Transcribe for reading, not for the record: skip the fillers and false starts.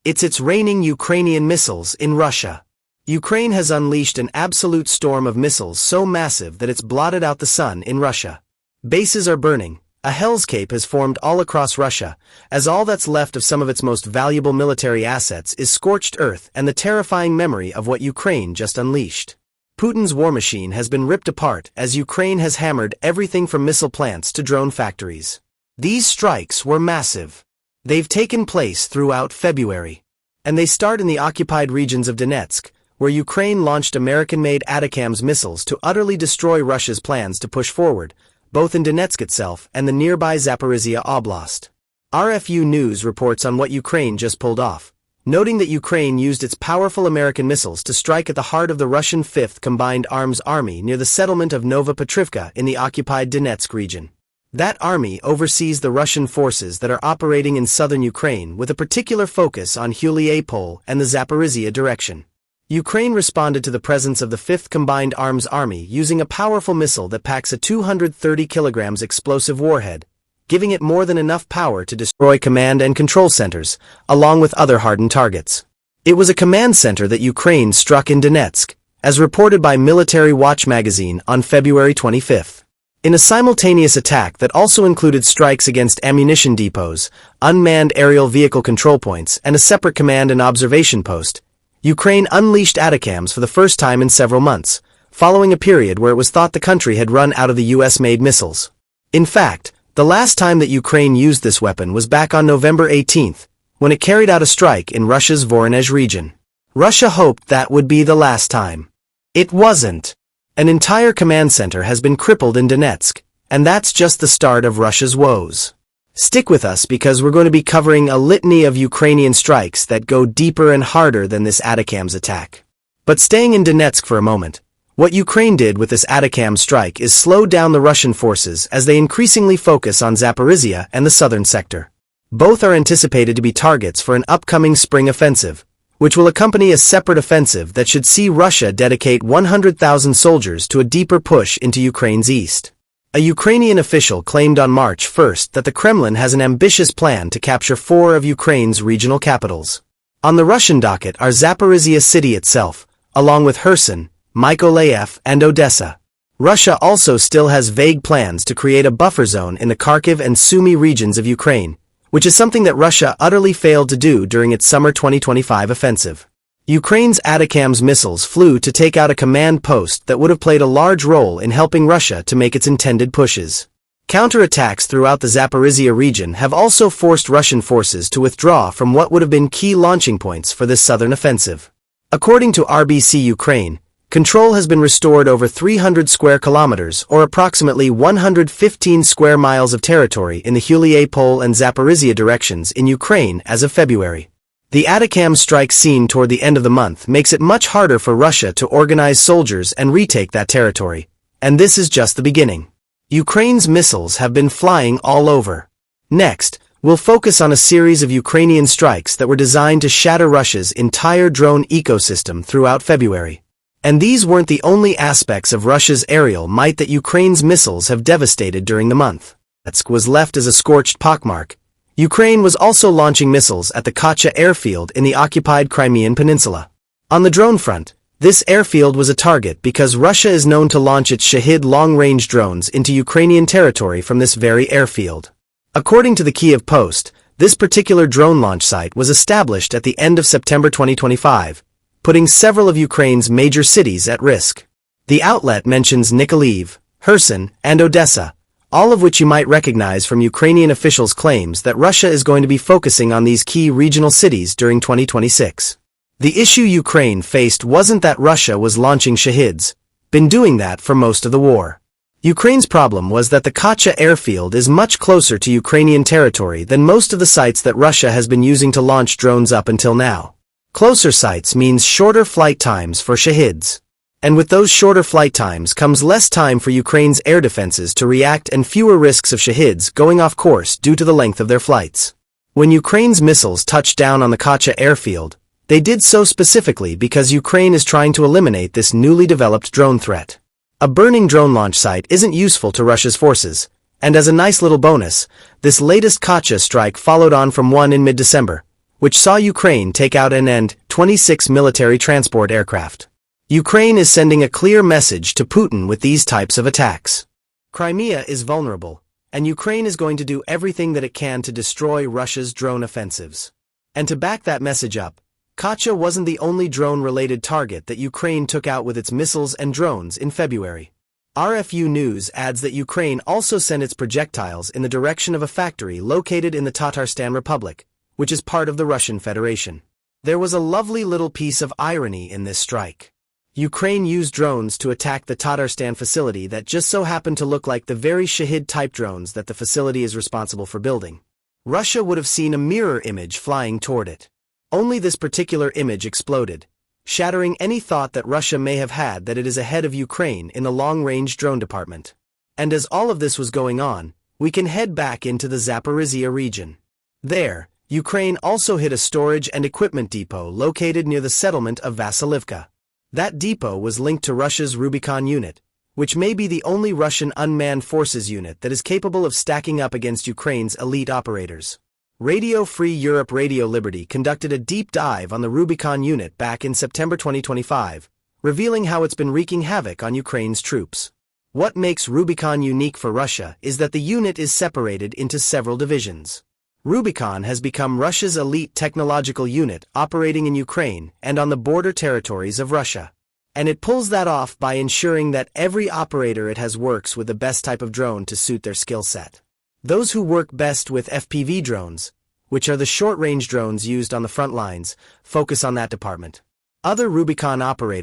It's raining Ukrainian missiles in Russia. Ukraine has unleashed an absolute storm of missiles so massive that it's blotted out the sun in Russia. Bases are burning. A hellscape has formed all across Russia, as all that's left of some of its most valuable military assets is scorched earth and the terrifying memory of what Ukraine just unleashed. Putin's war machine has been ripped apart as Ukraine has hammered everything from missile plants to drone factories. These strikes were massive. They've taken place throughout February. And they start in the occupied regions of Donetsk, where Ukraine launched American-made ATACMS missiles to utterly destroy Russia's plans to push forward, both in Donetsk itself and the nearby Zaporizhia Oblast. RFU News reports on what Ukraine just pulled off, noting that Ukraine used its powerful American missiles to strike at the heart of the Russian 5th Combined Arms Army near the settlement of Novopetrivka in the occupied Donetsk region. That army oversees the Russian forces that are operating in southern Ukraine with a particular focus on Huliapole and the Zaporizhia direction. Ukraine responded to the presence of the 5th Combined Arms Army using a powerful missile that packs a 230 kilograms explosive warhead, giving it more than enough power to destroy command and control centers, along with other hardened targets. It was a command center that Ukraine struck in Donetsk, as reported by Military Watch magazine on February 25. In a simultaneous attack that also included strikes against ammunition depots, unmanned aerial vehicle control points, and a separate command and observation post, Ukraine unleashed ATACMS for the first time in several months, following a period where it was thought the country had run out of the US-made missiles. In fact, the last time that Ukraine used this weapon was back on November 18, when it carried out a strike in Russia's Voronezh region. Russia hoped that would be the last time. It wasn't. An entire command center has been crippled in Donetsk, and that's just the start of Russia's woes. Stick with us because we're going to be covering a litany of Ukrainian strikes that go deeper and harder than this ATACMS attack. But staying in Donetsk for a moment, what Ukraine did with this ATACMS strike is slow down the Russian forces as they increasingly focus on Zaporizhia and the southern sector. Both are anticipated to be targets for an upcoming spring offensive, which will accompany a separate offensive that should see Russia dedicate 100,000 soldiers to a deeper push into Ukraine's east. A Ukrainian official claimed on March 1 that the Kremlin has an ambitious plan to capture 4 of Ukraine's regional capitals. On the Russian docket are Zaporizhia city itself, along with Kherson, Mykolaiv, and Odessa. Russia also still has vague plans to create a buffer zone in the Kharkiv and Sumy regions of Ukraine, which is something that Russia utterly failed to do during its summer 2025 offensive. Ukraine's ATACMS missiles flew to take out a command post that would have played a large role in helping Russia to make its intended pushes. Counterattacks throughout the Zaporizhia region have also forced Russian forces to withdraw from what would have been key launching points for this southern offensive. According to RBC Ukraine, control has been restored over 300 square kilometers or approximately 115 square miles of territory in the Huliapole and Zaporizhia directions in Ukraine as of February. The ATACMS strike seen toward the end of the month makes it much harder for Russia to organize soldiers and retake that territory, and this is just the beginning. Ukraine's missiles have been flying all over. Next, we'll focus on a series of Ukrainian strikes that were designed to shatter Russia's entire drone ecosystem throughout February. And these weren't the only aspects of Russia's aerial might that Ukraine's missiles have devastated during the month. Donetsk was left as a scorched pockmark. Ukraine was also launching missiles at the Kacha airfield in the occupied Crimean Peninsula. On the drone front, this airfield was a target because Russia is known to launch its Shahid long-range drones into Ukrainian territory from this very airfield. According to the Kyiv Post, this particular drone launch site was established at the end of September 2025, putting several of Ukraine's major cities at risk. The outlet mentions Nikolaev, Kherson, and Odessa, all of which you might recognize from Ukrainian officials' claims that Russia is going to be focusing on these key regional cities during 2026. The issue Ukraine faced wasn't that Russia was launching Shahids, been doing that for most of the war. Ukraine's problem was that the Kacha airfield is much closer to Ukrainian territory than most of the sites that Russia has been using to launch drones up until now. Closer sites means shorter flight times for Shahids. And with those shorter flight times comes less time for Ukraine's air defenses to react and fewer risks of Shahids going off course due to the length of their flights. When Ukraine's missiles touched down on the Kacha airfield, they did so specifically because Ukraine is trying to eliminate this newly developed drone threat. A burning drone launch site isn't useful to Russia's forces, and as a nice little bonus, this latest Kacha strike followed on from one in mid-December, which saw Ukraine take out an An-26 military transport aircraft. Ukraine is sending a clear message to Putin with these types of attacks. Crimea is vulnerable, and Ukraine is going to do everything that it can to destroy Russia's drone offensives. And to back that message up, Katya wasn't the only drone-related target that Ukraine took out with its missiles and drones in February. RFU News adds that Ukraine also sent its projectiles in the direction of a factory located in the Tatarstan Republic, which is part of the Russian Federation. There was a lovely little piece of irony in this strike. Ukraine used drones to attack the Tatarstan facility that just so happened to look like the very Shahid-type drones that the facility is responsible for building. Russia would have seen a mirror image flying toward it. Only this particular image exploded, shattering any thought that Russia may have had that it is ahead of Ukraine in the long-range drone department. And as all of this was going on, we can head back into the Zaporizhia region. There, Ukraine also hit a storage and equipment depot located near the settlement of Vasilivka. That depot was linked to Russia's Rubicon unit, which may be the only Russian unmanned forces unit that is capable of stacking up against Ukraine's elite operators. Radio Free Europe Radio Liberty conducted a deep dive on the Rubicon unit back in September 2025, revealing how it's been wreaking havoc on Ukraine's troops. What makes Rubicon unique for Russia is that the unit is separated into several divisions. Rubicon has become Russia's elite technological unit operating in Ukraine and on the border territories of Russia. And it pulls that off by ensuring that every operator it has works with the best type of drone to suit their skill set. Those who work best with FPV drones, which are the short-range drones used on the front lines, focus on that department. Other Rubicon operators